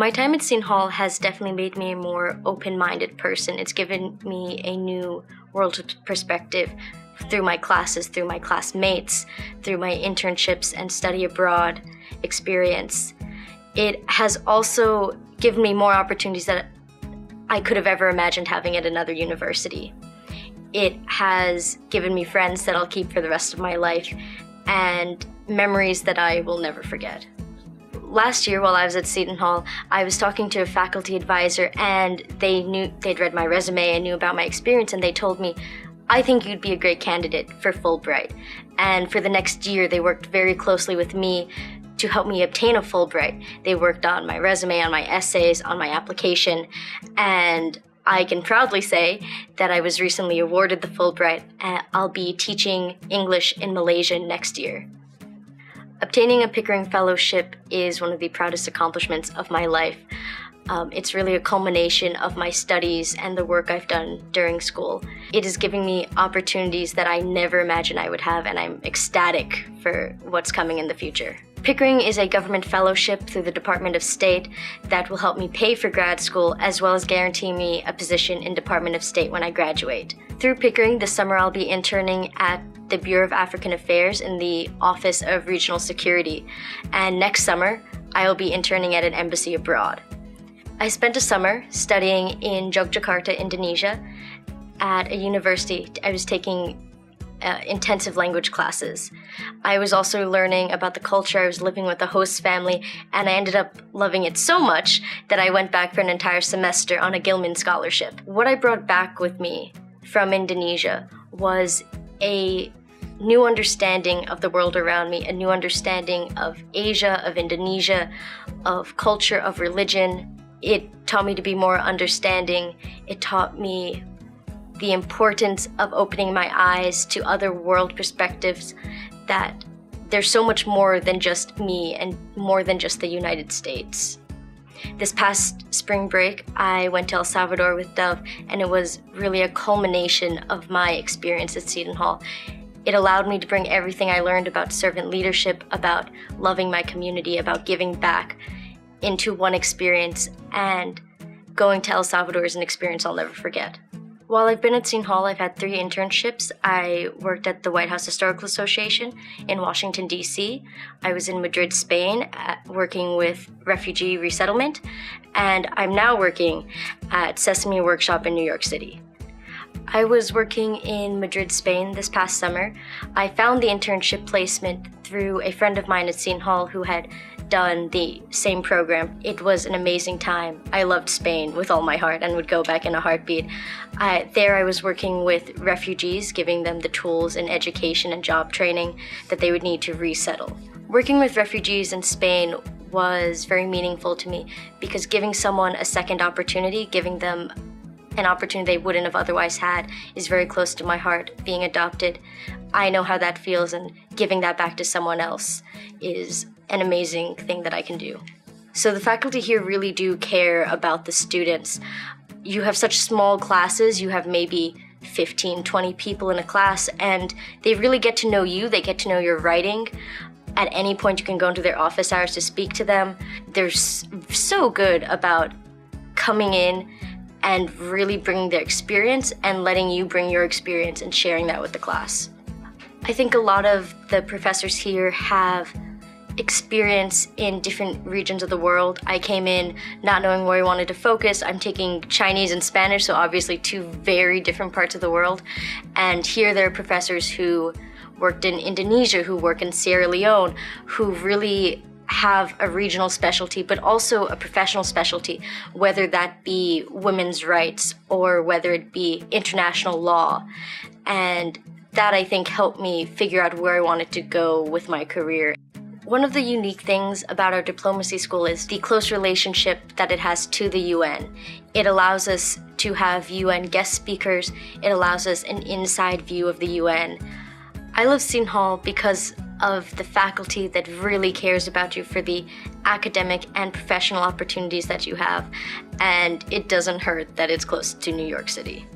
My time at Seton Hall has definitely made me a more open-minded person. It's given me a new world perspective through my classes, through my classmates, through my internships and study abroad experience. It has also given me more opportunities that I could have ever imagined having at another university. It has given me friends that I'll keep for the rest of my life and memories that I will never forget. Last year, while I was at Seton Hall, I was talking to a faculty advisor, and they'd read my resume and knew about my experience, and they told me, "I think you'd be a great candidate for Fulbright." And for the next year, they worked very closely with me to help me obtain a Fulbright. They worked on my resume, on my essays, on my application, and I can proudly say that I was recently awarded the Fulbright. I'll be teaching English in Malaysia next year. Obtaining a Pickering Fellowship is one of the proudest accomplishments of my life. It's really a culmination of my studies and the work I've done during school. It is giving me opportunities that I never imagined I would have, and I'm ecstatic for what's coming in the future. Pickering is a government fellowship through the Department of State that will help me pay for grad school as well as guarantee me a position in Department of State when I graduate. Through Pickering, this summer I'll be interning at the Bureau of African Affairs in the Office of Regional Security, and next summer I'll be interning at an embassy abroad. I spent a summer studying in Yogyakarta, Indonesia at a university. I was taking intensive language classes. I was also learning about the culture. I was living with a host family, and I ended up loving it so much that I went back for an entire semester on a Gilman scholarship. What I brought back with me from Indonesia was a new understanding of the world around me, a new understanding of Asia, of Indonesia, of culture, of religion. It taught me to be more understanding. It taught me the importance of opening my eyes to other world perspectives, that there's so much more than just me and more than just the United States. This past spring break, I went to El Salvador with Dove, and it was really a culmination of my experience at Seton Hall. It allowed me to bring everything I learned about servant leadership, about loving my community, about giving back into one experience, and going to El Salvador is an experience I'll never forget. While I've been at Seton Hall, I've had 3 internships. I worked at the White House Historical Association in Washington, D.C. I was in Madrid, Spain, working with refugee resettlement, and I'm now working at Sesame Workshop in New York City. I was working in Madrid, Spain this past summer. I found the internship placement through a friend of mine at Seton Hall who had done the same program. It was an amazing time. I loved Spain with all my heart and would go back in a heartbeat. There I was working with refugees, giving them the tools and education and job training that they would need to resettle. Working with refugees in Spain was very meaningful to me because giving someone a second opportunity, giving them an opportunity they wouldn't have otherwise had, is very close to my heart. Being adopted, I know how that feels, and giving that back to someone else is an amazing thing that I can do. So the faculty here really do care about the students. You have such small classes, you have maybe 15, 20 people in a class, and they really get to know you, they get to know your writing. At any point you can go into their office hours to speak to them. They're so good about coming in and really bringing their experience and letting you bring your experience and sharing that with the class. I think a lot of the professors here have experience in different regions of the world. I came in not knowing where I wanted to focus. I'm taking Chinese and Spanish, so obviously 2 very different parts of the world. And here there are professors who worked in Indonesia, who work in Sierra Leone, who really have a regional specialty, but also a professional specialty, whether that be women's rights or whether it be international law. And that, I think, helped me figure out where I wanted to go with my career. One of the unique things about our diplomacy school is the close relationship that it has to the UN. It allows us to have UN guest speakers. It allows us an inside view of the UN. I love Seton Hall because of the faculty that really cares about you for the academic and professional opportunities that you have, and it doesn't hurt that it's close to New York City.